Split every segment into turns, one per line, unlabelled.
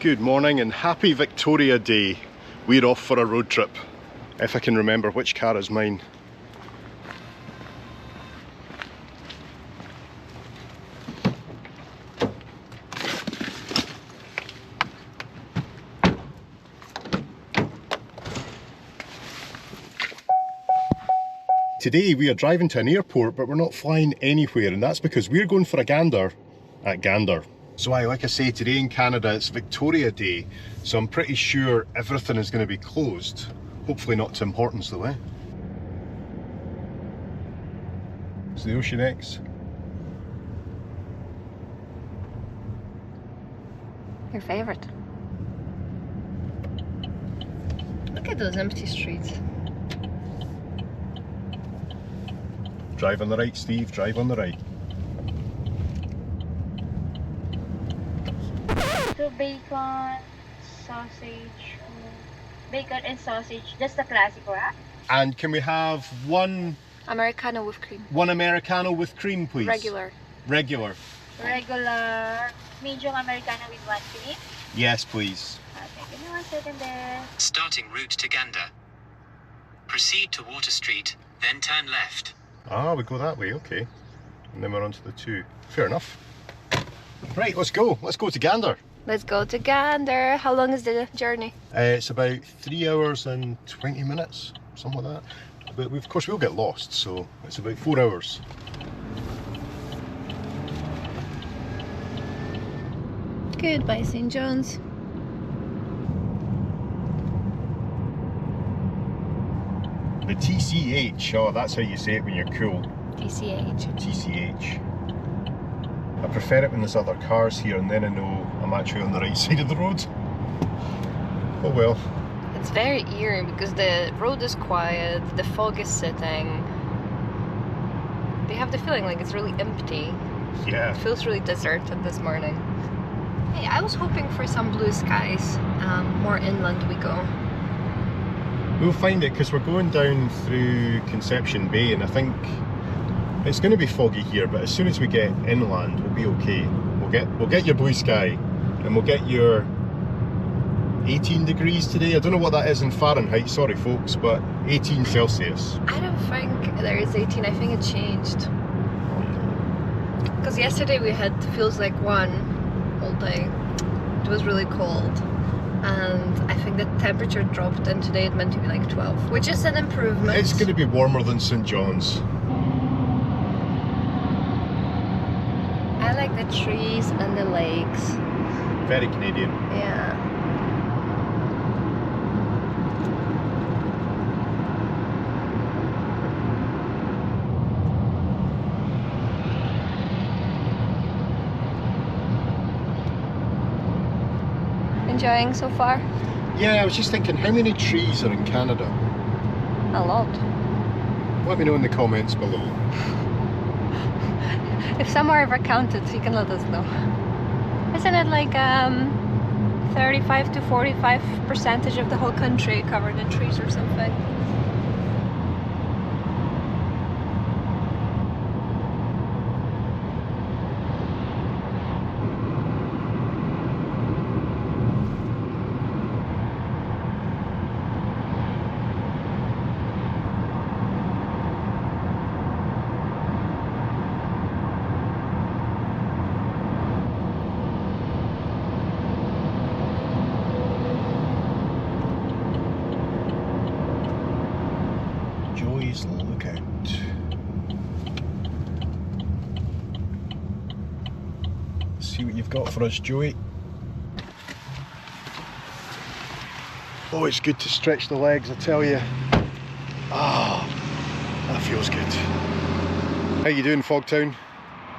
Good morning and happy Victoria Day. We're off for a road trip. If I can remember which car is mine. Today we are driving to an airport, but we're not flying anywhere, and that's because we're going for a gander at Gander. So like I say, today in Canada it's Victoria Day, so I'm pretty sure everything is going to be closed. Hopefully not Tim Hortons though, eh? It's the Ocean X.
Your favourite. Look at those empty streets.
Drive on the right, Steve, drive on the right.
So bacon, sausage, bacon and sausage, just the classic, right?
And can we have one
Americano with cream.
One Americano with cream, please?
Regular.
Regular.
Regular, medium Americano with one cream.
Yes, please.
Okay, give me 1 second there.
Starting route to Gander. Proceed to Water Street, then turn left.
Ah, we go that way, okay. And then we're onto the 2. Fair enough. Right, let's go. Let's go to Gander.
Let's go to Gander. How long is the journey?
It's about 3 hours and 20 minutes, something like that. But of course we'll get lost, so it's about 4 hours.
Goodbye, St. John's.
The TCH, oh that's how you say it when you're cool.
TCH.
TCH. I prefer it when there's other cars here and then I know I'm actually on the right side of the road. Oh well.
It's very eerie because the road is quiet, the fog is sitting. They have the feeling like it's really empty.
Yeah.
It feels really deserted this morning. Hey, I was hoping for some blue skies. More inland we go.
We'll find it because we're going down through Conception Bay and I think it's going to be foggy here, but as soon as we get inland we'll be okay. We'll get your blue sky and we'll get your 18 degrees today. I don't know what that is in Fahrenheit, sorry folks, but 18 Celsius.
I don't think there is 18, I think it changed. Because yesterday we had feels like 1 all day. It was really cold. And I think the temperature dropped and today it meant to be like 12, which is an improvement.
It's going to be warmer than St. John's.
I like the trees and the lakes.
Very Canadian.
Yeah. Enjoying so far?
Yeah, I was just thinking, how many trees are in Canada?
A lot.
Let me know in the comments below.
If some are ever counted, you can let us know. Isn't it like 35 to 45% of the whole country covered in trees or something?
Joy's Lookout. See what you've got for us, Joey. Oh, it's good to stretch the legs, I tell you. Ah, that feels good. How you doing, Fogtown?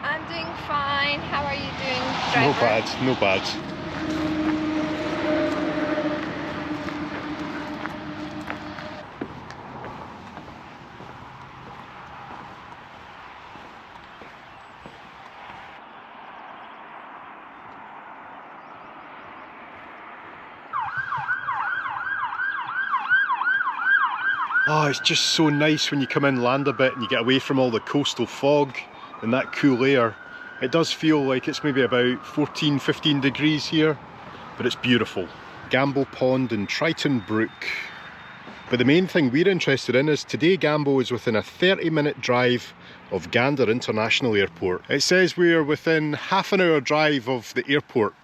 I'm doing fine. How are you doing, driver?
No bad, no bad. Oh, it's just so nice when you come inland a bit and you get away from all the coastal fog and that cool air. It does feel like it's maybe about 14, 15 degrees here. but it's beautiful. Gamble Pond and Triton Brook. But the main thing we're interested in is today Gamble is within a 30-minute drive of Gander International Airport. It says we're within half an hour drive of the airport.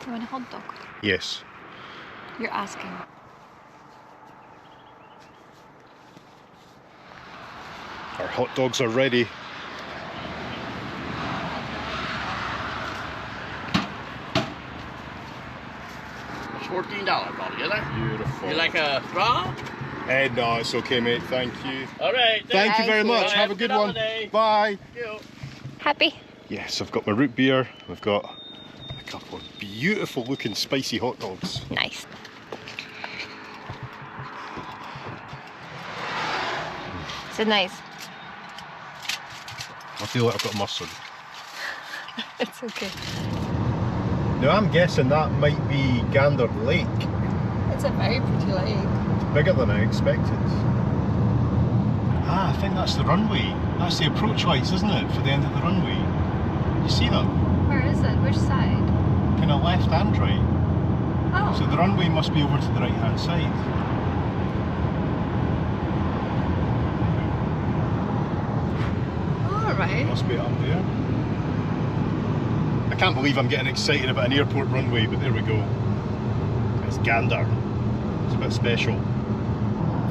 Do you want a hot dog?
Yes.
You're asking.
Our hot dogs are ready.
$14, buddy, is it?
Beautiful.
You like a straw?
No, it's okay, mate. Thank you.
All right.
Thank you very
Thank you.
much. Have a good one.
holiday.
Bye.
Thank you.
Happy?
Yes, I've got my root beer. We've got a couple of beautiful looking spicy hot dogs.
Nice. Is it nice?
I feel like I've got mustard.
It's okay.
Now I'm guessing that might be Gander Lake.
It's a very pretty lake.
It's bigger than I expected. Ah, I think that's the runway. That's the approach lights, isn't it, for the end of the runway? You see them?
Where is it? Which side?
Kind of left and right.
Oh.
So the runway must be over to the right hand side.
Alright.
Must be up there. I can't believe I'm getting excited about an airport runway, but there we go. It's Gander. It's a bit special.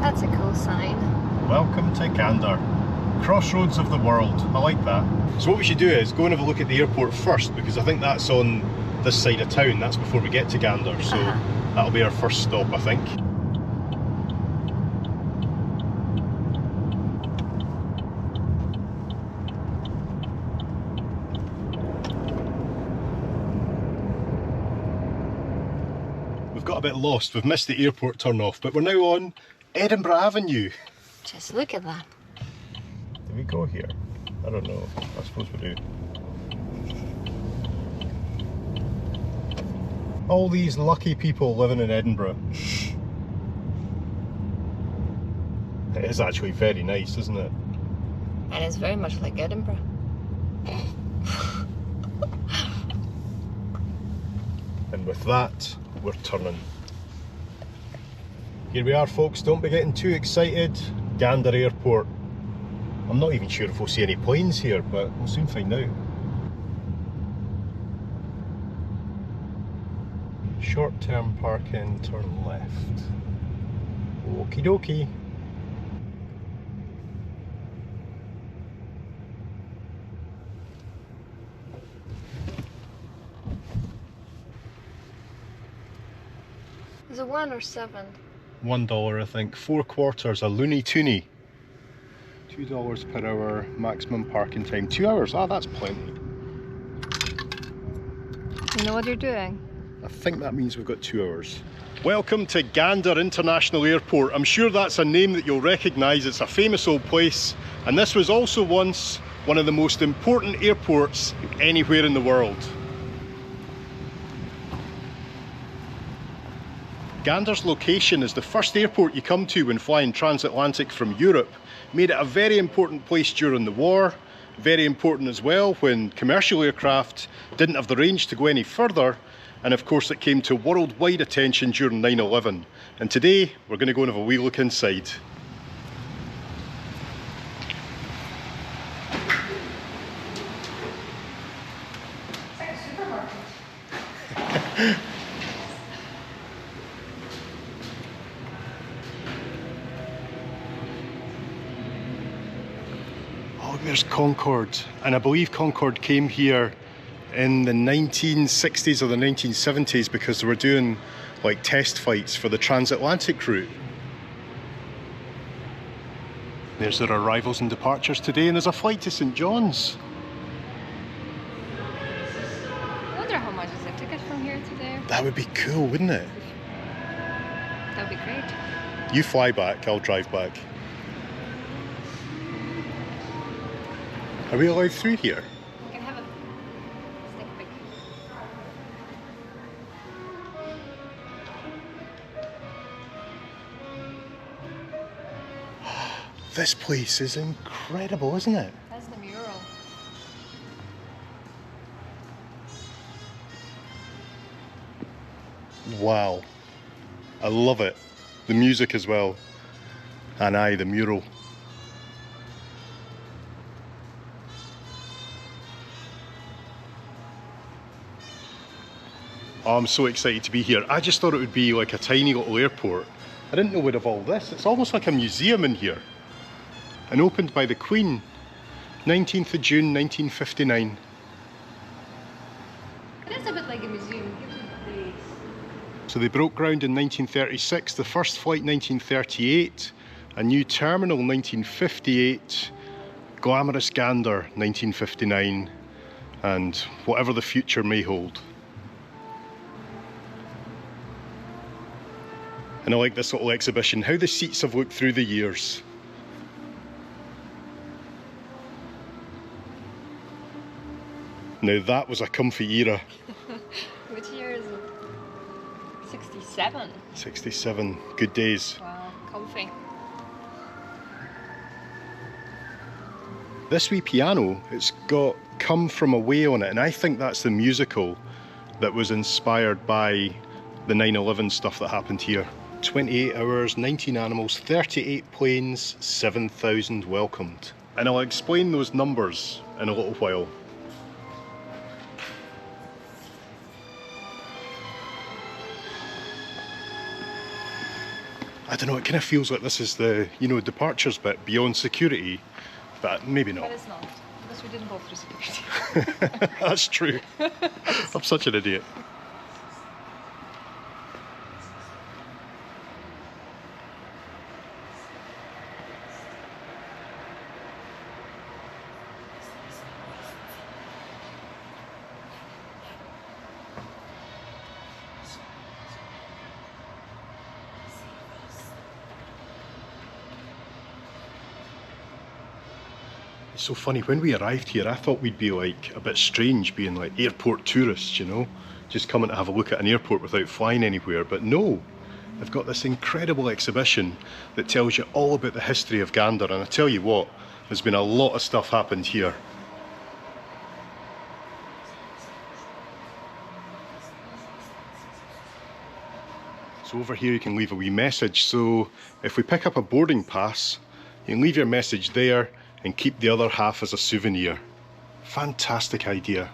That's a cool sign.
Welcome to Gander. Crossroads of the world. I like that. So what we should do is go and have a look at the airport first, because I think that's on this side of town. That's before we get to Gander. So that'll be our first stop, I think. We've got a bit lost. We've missed the airport turn off, but we're now on Edinburgh Avenue.
Just look at that.
Do we go here? I don't know. I suppose we do. All these lucky people living in Edinburgh. It is actually very nice, isn't it?
And it's very much like Edinburgh.
And with that, we're turning. Here we are, folks. Don't be getting too excited. Gander Airport. I'm not even sure if we'll see any planes here, but we'll soon find out. Short-term parking, turn left. Okie dokie.
Is it 1 or 7?
$1, I think. 4 quarters, a loony toony. $2 per hour, maximum parking time. 2 hours, that's plenty.
You know what you're doing?
I think that means we've got 2 hours. Welcome to Gander International Airport. I'm sure that's a name that you'll recognise. It's a famous old place, and this was also once one of the most important airports anywhere in the world. Gander's location is the first airport you come to when flying transatlantic from Europe. Made it a very important place during the war, very important as well when commercial aircraft didn't have the range to go any further, and of course it came to worldwide attention during 9/11. And today we're going to go and have a wee look inside.
It's like a supermarket.
There's Concorde, and I believe Concorde came here in the 1960s or the 1970s because they were doing like test flights for the transatlantic route. There's their arrivals and departures today, and there's a flight to St John's.
I wonder how much is a ticket from here to there?
That would be cool, wouldn't it?
That would be great.
You fly back, I'll drive back. Are we allowed through here?
We can have a sneak peek.
This place is incredible, isn't it?
That's the mural.
Wow. I love it. The music as well. And aye, the mural. Oh, I'm so excited to be here. I just thought it would be like a tiny little airport. I didn't know we'd have all this. It's almost like a museum in here. And opened by the Queen, 19th of June 1959.
It is a bit like a museum. Give it a place.
So they broke ground in 1936, the first flight 1938, a new terminal 1958, glamorous Gander 1959, and whatever the future may hold. And I like this little exhibition, how the seats have looked through the years. Now that was a comfy era.
Which year is it? 67.
67, good days.
Wow, comfy.
This wee piano, it's got Come From Away on it, and I think that's the musical that was inspired by the 9/11 stuff that happened here. 28 hours, 19 animals, 38 planes, 7,000 welcomed. And I'll explain those numbers in a little while. I don't know, it kind of feels like this is the, you know, departures bit beyond security, but maybe not.
But it's not, because we didn't go through security.
That's true. I'm such an idiot. It's so funny, when we arrived here I thought we'd be like a bit strange being like airport tourists, you know, just coming to have a look at an airport without flying anywhere, but no, they've got this incredible exhibition that tells you all about the history of Gander, and I tell you what, there's been a lot of stuff happened here. So over here you can leave a wee message, so if we pick up a boarding pass, you can leave your message there and keep the other half as a souvenir. Fantastic idea.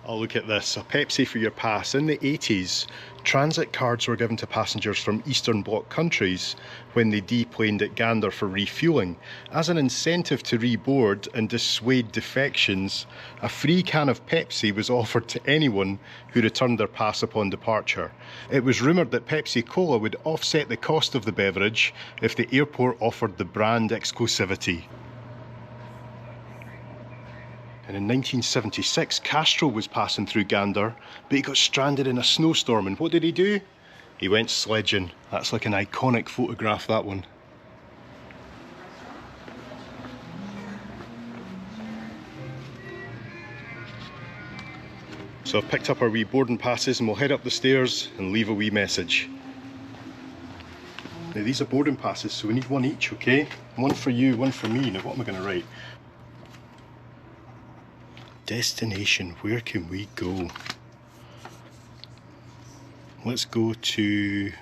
Oh, look at this, a Pepsi for your pass. In the 80s, transit cards were given to passengers from Eastern Bloc countries when they deplaned at Gander for refuelling. As an incentive to reboard and dissuade defections, a free can of Pepsi was offered to anyone who returned their pass upon departure. It was rumoured that Pepsi Cola would offset the cost of the beverage if the airport offered the brand exclusivity. And in 1976, Castro was passing through Gander, but he got stranded in a snowstorm, and what did he do? He went sledging. That's like an iconic photograph, that one. So I've picked up our wee boarding passes and we'll head up the stairs and leave a wee message. Now these are boarding passes, so we need one each, okay? One for you, one for me. Now what am I going to write? Destination, where can we go? Let's go to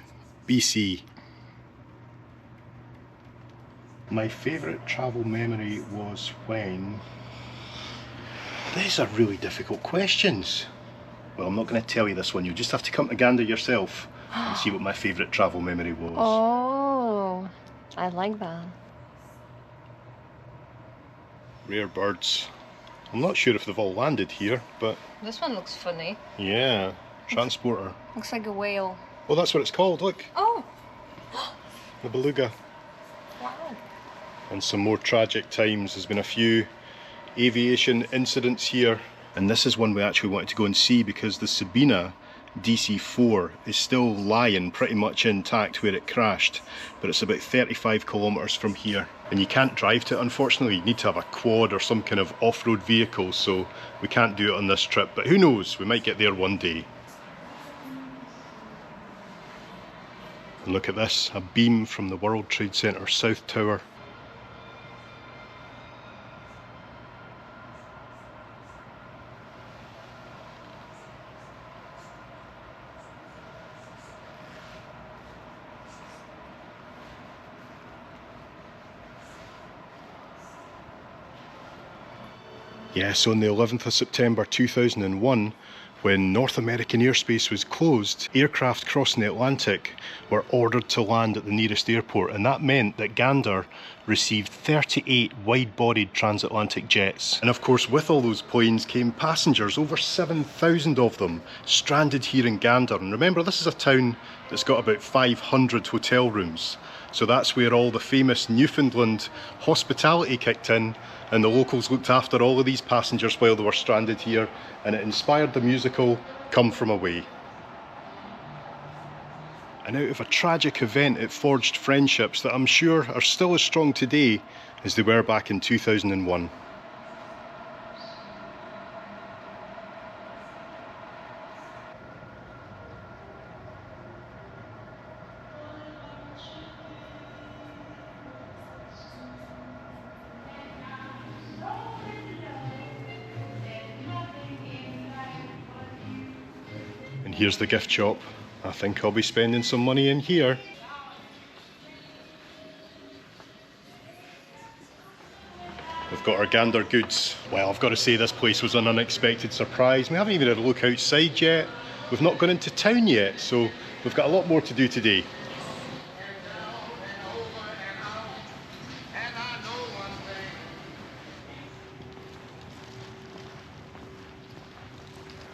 BC. My favourite travel memory was when... These are really difficult questions. Well, I'm not going to tell you this one, you'll just have to come to Gander yourself and see what my favourite travel memory was.
Oh, I like that.
Rare birds. I'm not sure if they've all landed here, but...
This one looks funny.
Yeah, transporter.
Looks like a whale.
Oh, that's what it's called, look.
Oh!
The beluga.
Wow.
And some more tragic times. There's been a few aviation incidents here. And this is one we actually wanted to go and see because the Sabina DC-4 is still lying pretty much intact where it crashed, but it's about 35 kilometres from here. And you can't drive to it, unfortunately. You need to have a quad or some kind of off-road vehicle, so we can't do it on this trip, but who knows, we might get there one day. And look at this, a beam from the World Trade Center South Tower. Yes, on the 11th of September 2001, when North American airspace was closed, aircraft crossing the Atlantic were ordered to land at the nearest airport, and that meant that Gander received 38 wide-bodied transatlantic jets. And of course, with all those planes came passengers, over 7,000 of them, stranded here in Gander. And remember, this is a town that's got about 500 hotel rooms. So that's where all the famous Newfoundland hospitality kicked in, and the locals looked after all of these passengers while they were stranded here, and it inspired the musical Come From Away. And out of a tragic event, it forged friendships that I'm sure are still as strong today as they were back in 2001. And here's the gift shop. I think I'll be spending some money in here. We've got our Gander goods. Well, I've got to say this place was an unexpected surprise. We haven't even had a look outside yet. We've not gone into town yet, so we've got a lot more to do today.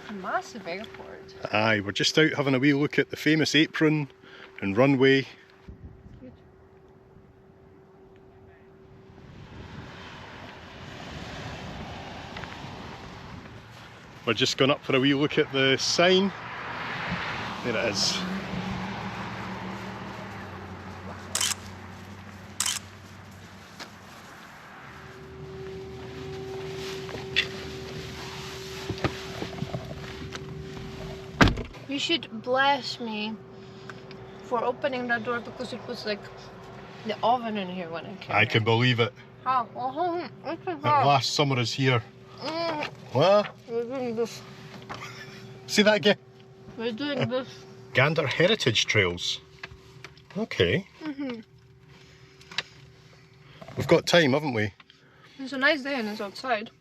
A massive airport.
Aye, we're just out having a wee look at the famous apron and runway.
Good.
We're just gone up for a wee look at the sign. There it is.
You should bless me for opening that door, because it was like the oven in here when I came.
I can believe it.
How?
At last summer is here. What?
We're doing this.
See that again?
We're doing this.
Gander Heritage Trails. Okay. We've got time, haven't we?
It's a nice day and it's outside.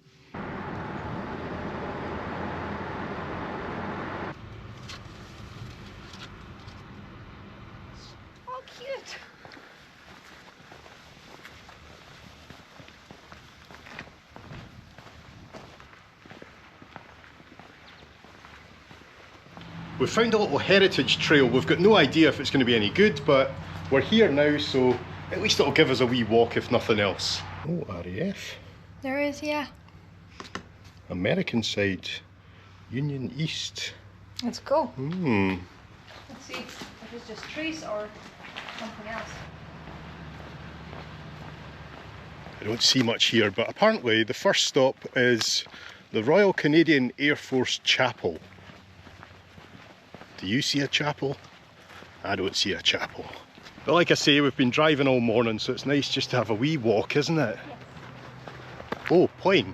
Oh, cute.
We've found a little heritage trail. We've got no idea if it's going to be any good, but we're here now, so at least it'll give us a wee walk if nothing else. Oh, RAF.
There is, yeah.
American side. Union East.
Let's go. Let's see if it's just trees or something else.
I don't see much here, but apparently the first stop is the Royal Canadian Air Force Chapel. Do you see a chapel? I don't see a chapel. But like I say, we've been driving all morning, so it's nice just to have a wee walk, isn't it?
Yes.
Oh, plane.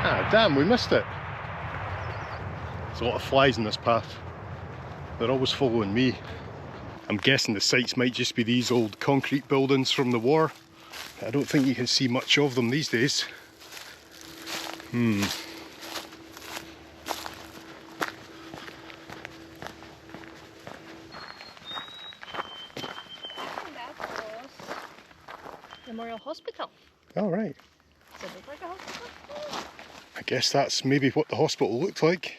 Ah, damn, we missed it. There's a lot of flies in this path. They're always following me. I'm guessing the sites might just be these old concrete buildings from the war. I don't think you can see much of them these days.
That was Memorial Hospital.
All right.
Does it look like a hospital?
I guess that's maybe what the hospital looked like.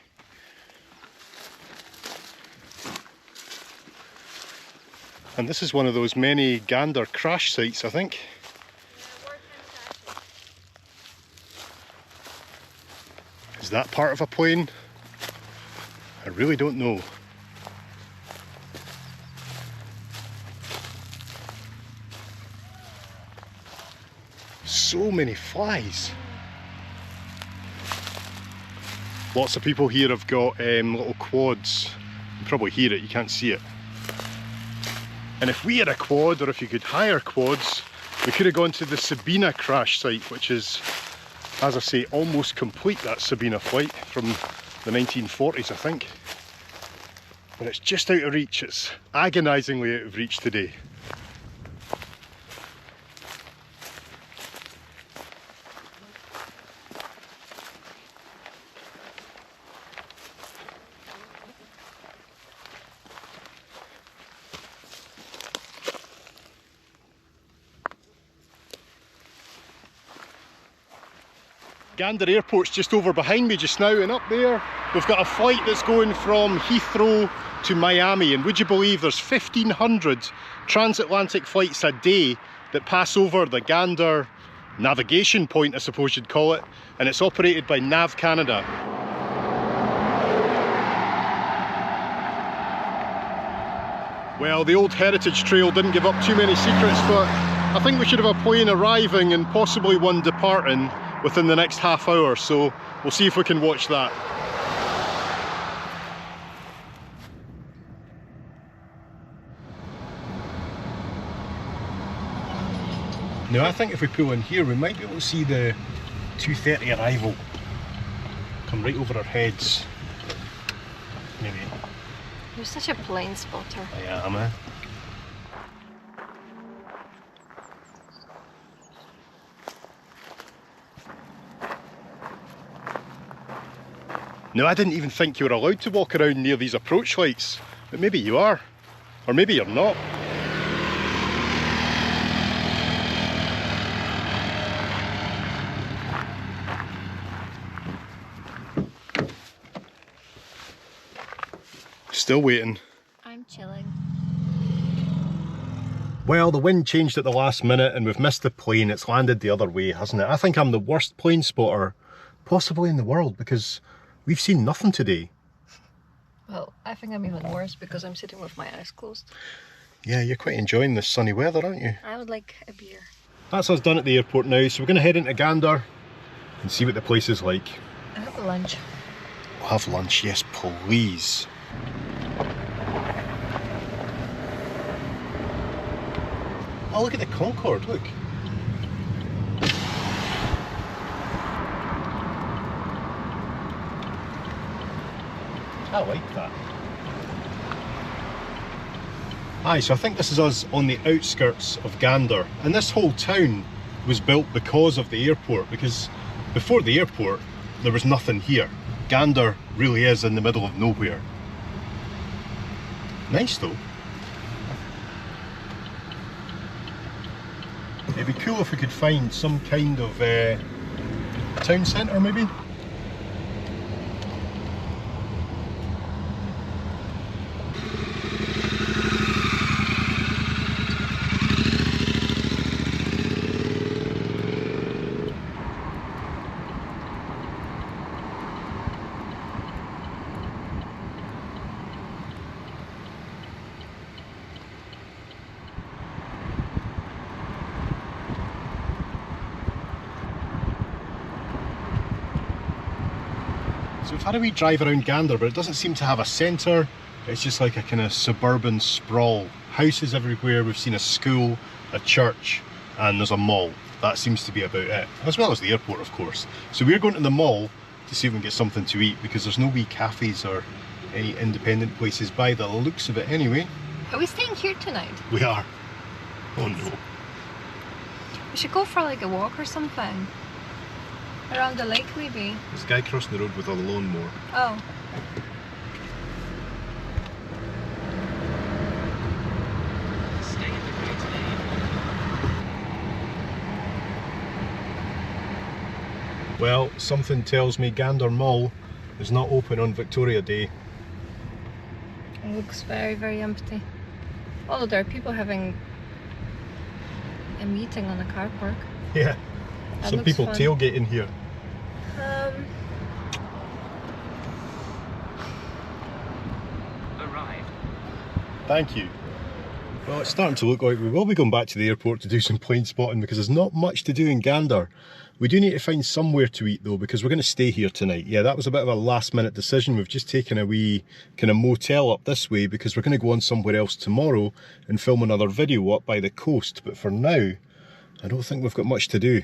And this is one of those many Gander crash sites, I think. Is that part of a plane? I really don't know. So many flies. Lots of people here have got little quads. You can probably hear it, you can't see it. And if we had a quad, or if you could hire quads, we could have gone to the Sabina crash site, which is, as I say, almost complete, that Sabina flight from the 1940s, I think. but it's just out of reach. It's agonisingly out of reach today. Gander Airport's just over behind me just now, and up there we've got a flight that's going from Heathrow to Miami, and would you believe there's 1,500 transatlantic flights a day that pass over the Gander navigation point, I suppose you'd call it, and it's operated by Nav Canada. Well, the old heritage trail didn't give up too many secrets, but I think we should have a plane arriving and possibly one departing within the next half hour, so we'll see if we can watch that. Now I think if we pull in here we might be able to see the 2:30 arrival come right over our heads. Maybe.
You're such a plane spotter.
I am, eh? No, I didn't even think you were allowed to walk around near these approach lights, but maybe you are, or maybe you're not. Still waiting.
I'm chilling.
Well, the wind changed at the last minute and we've missed the plane. It's landed the other way, hasn't it? I think I'm the worst plane spotter possibly in the world because we've seen nothing today.
Well, I think I'm even worse because I'm sitting with my eyes closed.
Yeah, you're quite enjoying this sunny weather, aren't you?
I would like a beer.
That's us done at the airport now, so we're going to head into Gander and see what the place is like.
I have lunch.
We'll have lunch, yes please. Oh, look at the Concorde, look. I like that. Aye, so I think this is us on the outskirts of Gander, and this whole town was built because of the airport, because before the airport there was nothing here. Gander really is in the middle of nowhere. Nice though. It'd be cool if we could find some kind of town centre maybe. So we've had a wee drive around Gander, but it doesn't seem to have a centre. It's just like a kind of suburban sprawl. Houses everywhere, we've seen a school, a church, and there's a mall. That seems to be about it. As well as the airport, of course. So we're going to the mall to see if we can get something to eat, because there's no wee cafes or any independent places by the looks of it anyway.
Are we staying here tonight?
We are. Oh no.
We should go for like a walk or something. Around the lake maybe.
There's a guy crossing the road with a lawnmower.
Oh.
Stay in the right lane.
Well, something tells me Gander Mall is not open on Victoria Day.
It looks very, very empty. Although there are people having a meeting on a car park.
Yeah.
That
Some
looks
people
fun.
tailgating here.
Arrived.
Thank you. Well, it's starting to look like we will be going back to the airport to do some plane spotting, because there's not much to do in Gander. We do need to find somewhere to eat though, because we're going to stay here tonight. Yeah, that was a bit of a last minute decision. We've just taken a wee kind of motel up this way because we're going to go on somewhere else tomorrow and film another video up by the coast. But for now, I don't think we've got much to do.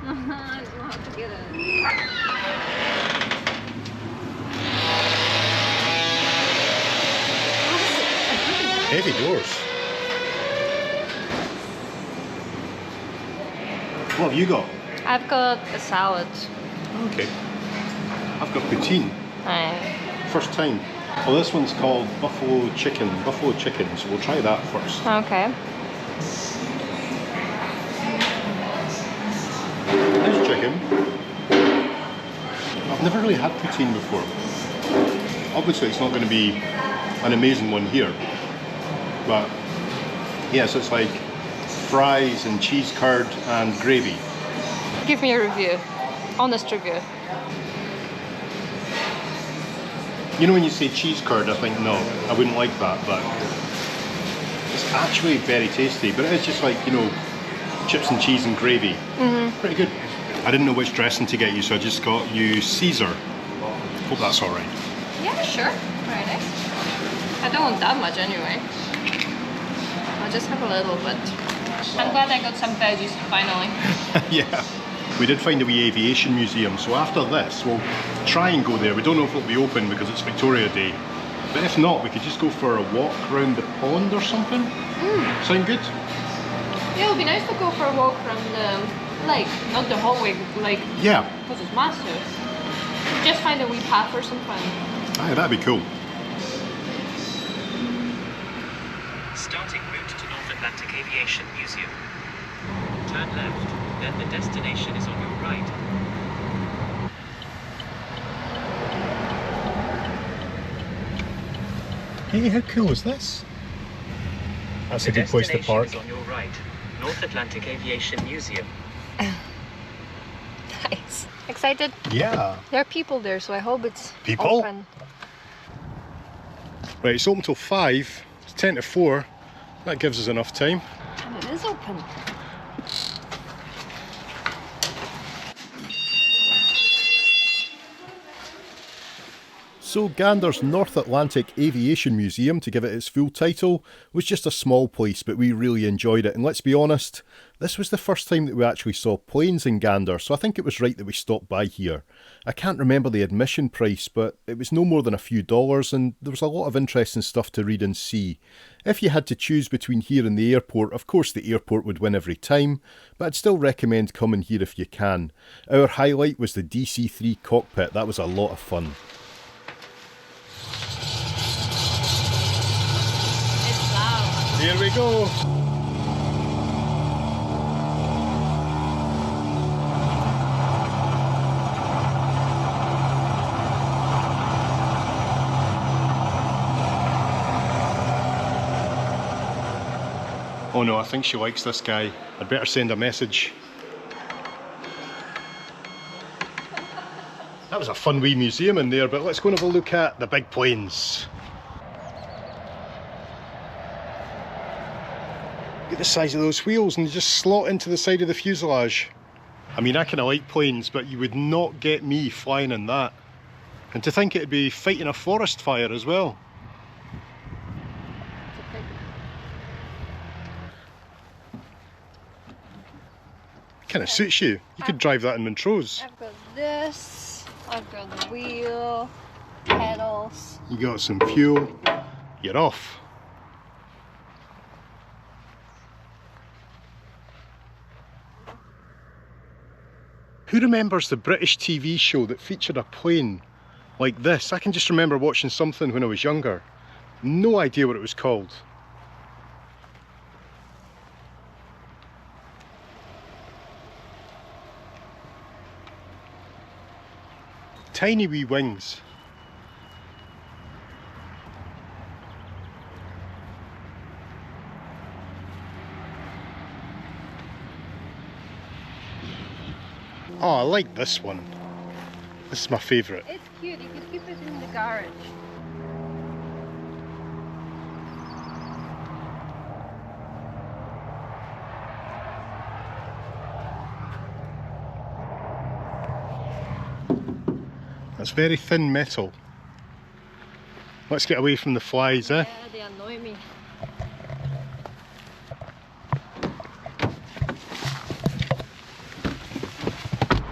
I don't know how to get it.
Heavy doors. What have you got?
I've got a salad.
Okay. I've got poutine. First time. Well, this one's called buffalo chicken, so we'll try that first.
Okay.
Nice chicken. I've never really had poutine before. Obviously it's not going to be an amazing one here, but yes, it's like fries and cheese curd and gravy.
Give me a review. Honest review.
You know when you say cheese curd, I think, no, I wouldn't like that, but it's actually very tasty, but it is just like, you know, chips and cheese and gravy. Pretty good. I didn't know which dressing to get you, so I just got you Caesar. Hope that's alright.
Yeah, sure. Very nice. I don't want that much anyway. I'll just have a little bit. I'm glad I got some veggies finally.
Yeah. We did find a wee aviation museum, so after this we'll try and go there. We don't know if it'll be open because it's Victoria Day, but if not, we could just go for a walk around the pond or something. Sound good?
Yeah, it would be nice to go for a walk around the lake, not the whole way, like,
Yeah.
because it's massive. Just find a wee path or something.
Aye, that'd be cool.
Starting route to North Atlantic Aviation Museum. Turn left, then the destination is on your right.
Hey, how cool is this? That's a good place to park.
Is on your right. North Atlantic Aviation Museum.
Nice. Excited?
Yeah.
There are people there, so I hope it's
People?
open.
Right, it's open till 5. It's 10 to 4. That gives us enough time.
And it is open.
So Gander's North Atlantic Aviation Museum, to give it its full title, was just a small place, but we really enjoyed it. And let's be honest, this was the first time that we actually saw planes in Gander, so I think it was right that we stopped by here. I can't remember the admission price, but it was no more than a few dollars, and there was a lot of interesting stuff to read and see. If you had to choose between here and the airport, of course the airport would win every time, but I'd still recommend coming here if you can. Our highlight was the DC-3 cockpit. That was a lot of fun. Here we go. Oh no, I think she likes this guy. I'd better send a message. That was a fun wee museum in there, but let's go and have a look at the big planes. Look at the size of those wheels, and they just slot into the side of the fuselage. I mean, I kind of like planes, but you would not get me flying in that. And to think it'd be fighting a forest fire as well. Kind of suits you. You could drive that in Montrose.
I've got this, I've got the wheel, pedals.
You got some fuel, you're off. Who remembers the British TV show that featured a plane like this? I can just remember watching something when I was younger. No idea what it was called. Tiny wee wings. Oh, I like this one. This is my favourite.
It's cute, you could keep it in the garage.
That's very thin metal. Let's get away from the flies, eh?
Yeah, they annoy me.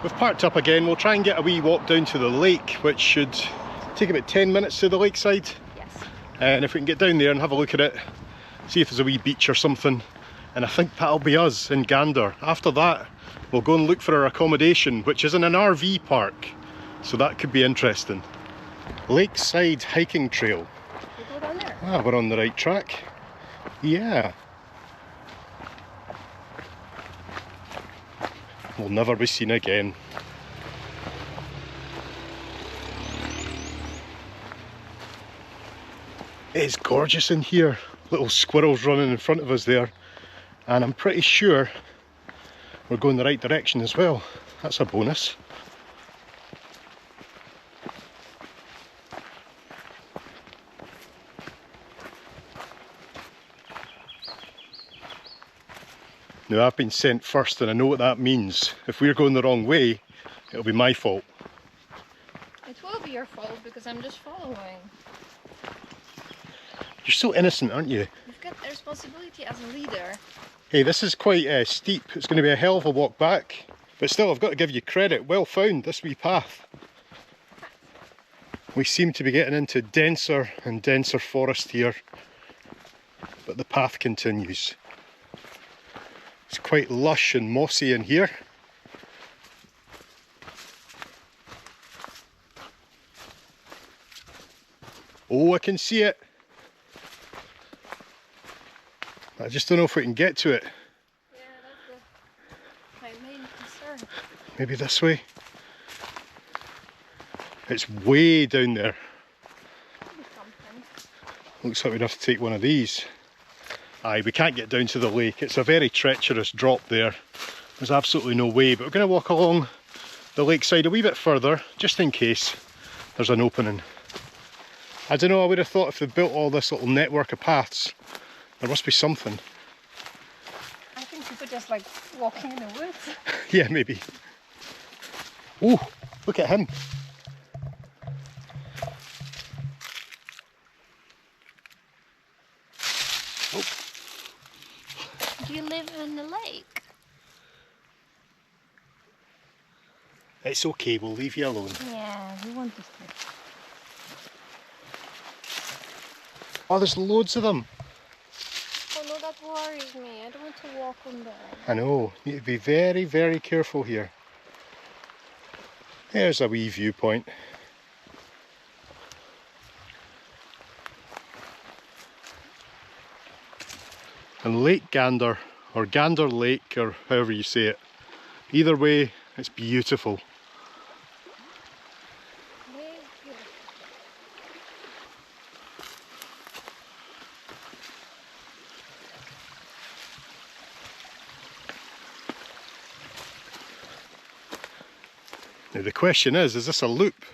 We've parked up again. We'll try and get a wee walk down to the lake, which should take about 10 minutes to the lakeside.
Yes.
And if we can get down there and have a look at it, see if there's a wee beach or something, and I think that'll be us in Gander. After that, we'll go and look for our accommodation, which is in an RV park, so that could be interesting. Lakeside hiking trail.
We go down there.
Ah, we're on the right track. Yeah. We'll never be seen again. It's gorgeous in here. Little squirrels running in front of us there. And I'm pretty sure we're going the right direction as well. That's a bonus. Now I've been sent first and I know what that means. If we're going the wrong way, it'll be my fault.
It will be your fault because I'm just following.
You're so innocent, aren't you?
You've got the responsibility as a leader.
Hey, this is quite steep. It's going to be a hell of a walk back. But still, I've got to give you credit. Well found, this wee path. We seem to be getting into denser and denser forest here. But the path continues. It's quite lush and mossy in here. Oh, I can see it. I just don't know if we can get to it.
Yeah, that's my main concern.
Maybe this way. It's way down there. Looks like we'd have to take one of these. Aye, we can't get down to the lake. It's a very treacherous drop there. There's absolutely no way, but we're going to walk along the lakeside a wee bit further, just in case there's an opening. I don't know, I would have thought if they built all this little network of paths, there must be something.
I think people just like walking in the woods.
Yeah, maybe. Oh, look at him. Oh.
Do you live in the lake?
It's okay, we'll leave you alone.
Yeah, we want this place.
Oh, there's loads of them.
Oh no, that worries me. I don't want to walk on there.
I know, need to be very, very careful here. There's a wee viewpoint. And Lake Gander, or Gander Lake, or however you say it. Either way, it's beautiful. Now the question is this a loop?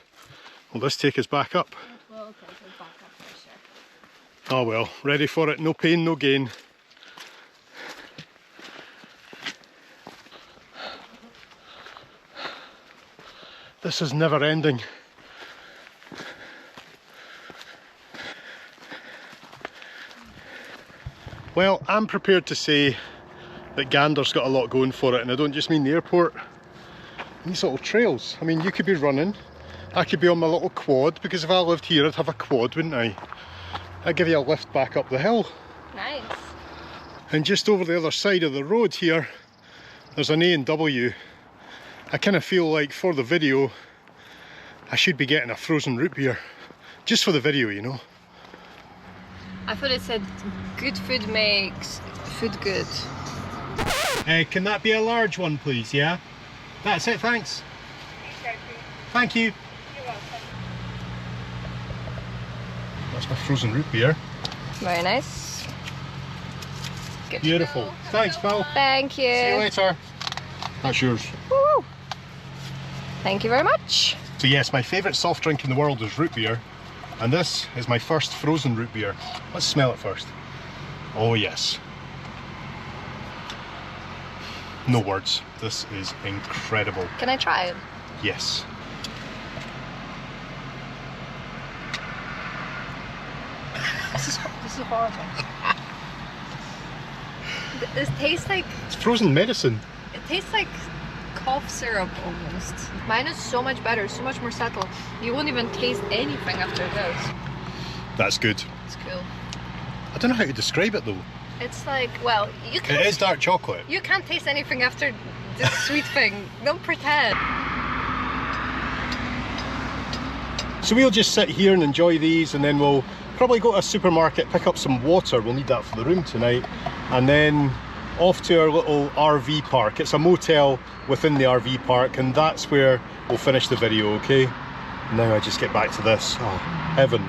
Will this take us back up?
It will take us back up for sure.
Oh well, ready for it, no pain, no gain. This is never ending. Well, I'm prepared to say that Gander's got a lot going for it, and I don't just mean the airport. These little trails, I mean, you could be running, I could be on my little quad, because if I lived here I'd have a quad, wouldn't I? I'd give you a lift back up the hill.
Nice.
And just over the other side of the road here, there's an A&W. I kind of feel like for the video, I should be getting a frozen root beer. Just for the video, you know.
I thought it said good food makes food good.
Can that be a large one, please, yeah? That's it, thanks. Thank you.
You're welcome.
That's my frozen root beer.
Very nice. Good.
Beautiful. Thanks, pal.
Thank you.
See you later. That's yours.
Woo. Thank you very much.
So yes, my favourite soft drink in the world is root beer. And this is my first frozen root beer. Let's smell it first. Oh yes. No words. This is incredible.
Can I try it?
Yes.
This is horrible. This tastes like...
It's frozen medicine.
It tastes like cough syrup almost. Mine is so much better, so much more subtle. You won't even taste anything after this.
That's good.
It's cool.
I don't know how to describe it though.
It's like, well, you
It
can't,
is dark chocolate.
you can't taste anything after this sweet thing. Don't pretend.
So we'll just sit here and enjoy these, and then we'll probably go to a supermarket, pick up some water. We'll need that for the room tonight. And then off to our little RV park. It's a motel within the RV park, and that's where we'll finish the video, okay? Now I just get back to this. Oh, heaven.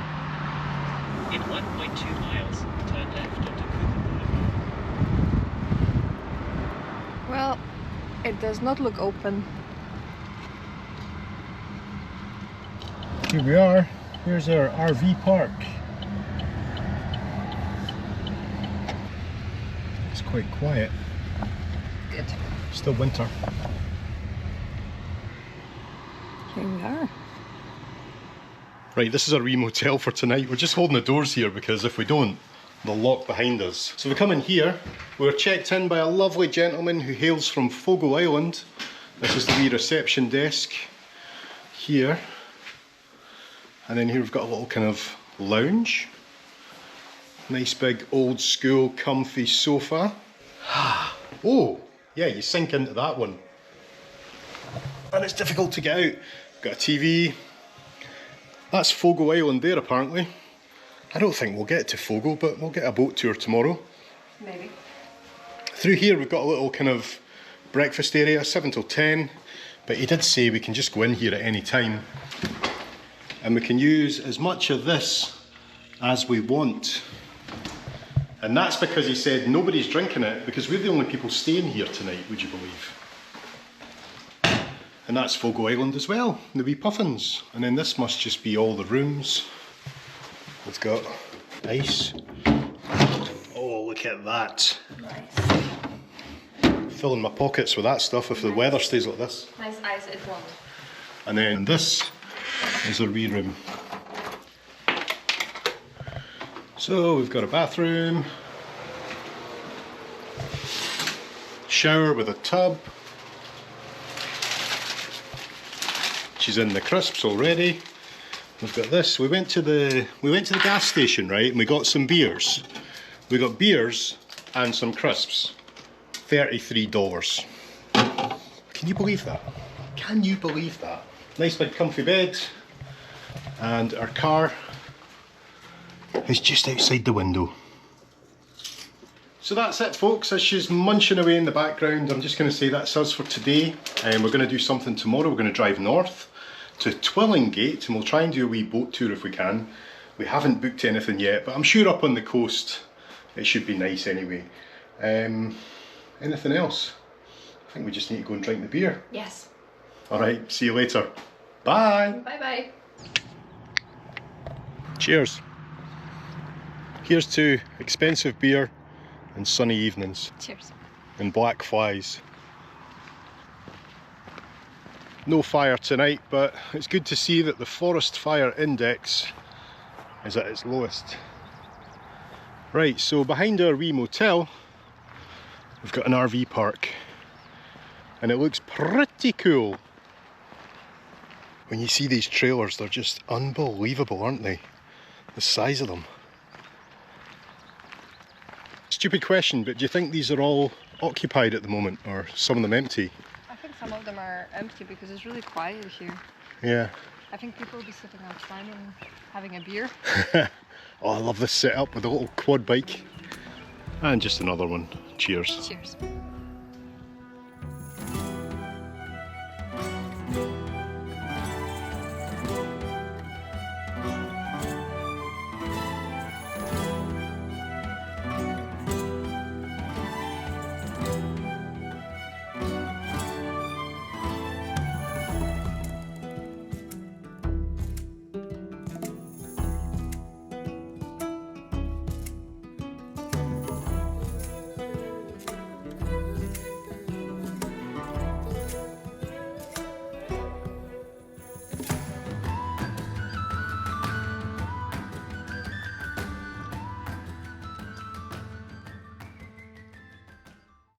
In 1.2 miles, turn left onto Cooper Boulevard.
Well, it does not look open.
Here we are. Here's our RV park. It's quite quiet.
Good.
Still winter.
Here we are.
Right, this is our wee motel for tonight. We're just holding the doors here because if we don't, they'll lock behind us. So we come in here. We were checked in by a lovely gentleman who hails from Fogo Island. This is the wee reception desk here. And then here we've got a little kind of lounge. Nice big old school comfy sofa. Oh, yeah, you sink into that one. And it's difficult to get out. Got a TV. That's Fogo Island there apparently. I don't think we'll get to Fogo, but we'll get a boat tour tomorrow.
Maybe.
Through here we've got a little kind of breakfast area, 7 till 10. But he did say we can just go in here at any time. And we can use as much of this as we want. And that's because he said nobody's drinking it, because we're the only people staying here tonight, would you believe? And that's Fogo Island as well, the wee puffins. And then this must just be all the rooms. We've got ice. Oh, look at that.
Nice.
Filling my pockets with that stuff if the weather stays like this.
Nice ice it won't.
And then this is our wee room. So we've got a bathroom, shower with a tub. She's in the crisps already. We've got this. We went to the gas station, right, and we got some beers. We got beers and some crisps. $33. Can you believe that? Can you believe that? Nice big comfy bed, and our car is just outside the window. So that's it folks, as she's munching away in the background, I'm just going to say that's us for today. And we're going to do something tomorrow. We're going to drive north to Twillingate and we'll try and do a wee boat tour if we can. We haven't booked anything yet, but I'm sure up on the coast it should be nice anyway. Anything else? I think we just need to go and drink the beer.
Yes.
Alright, see you later. Bye!
Bye bye.
Cheers. Here's to expensive beer and sunny evenings.
Cheers.
And black flies. No fire tonight, but it's good to see that the forest fire index is at its lowest. Right, so behind our wee motel, we've got an RV park. And it looks pretty cool. When you see these trailers, they're just unbelievable, aren't they? The size of them. Stupid question, but do you think these are all occupied at the moment, or some of them empty?
I think some of them are empty because it's really quiet here.
Yeah.
I think people will be sitting outside and having a beer.
Oh, I love this setup with a little quad bike. And just another one. Cheers.
Cheers.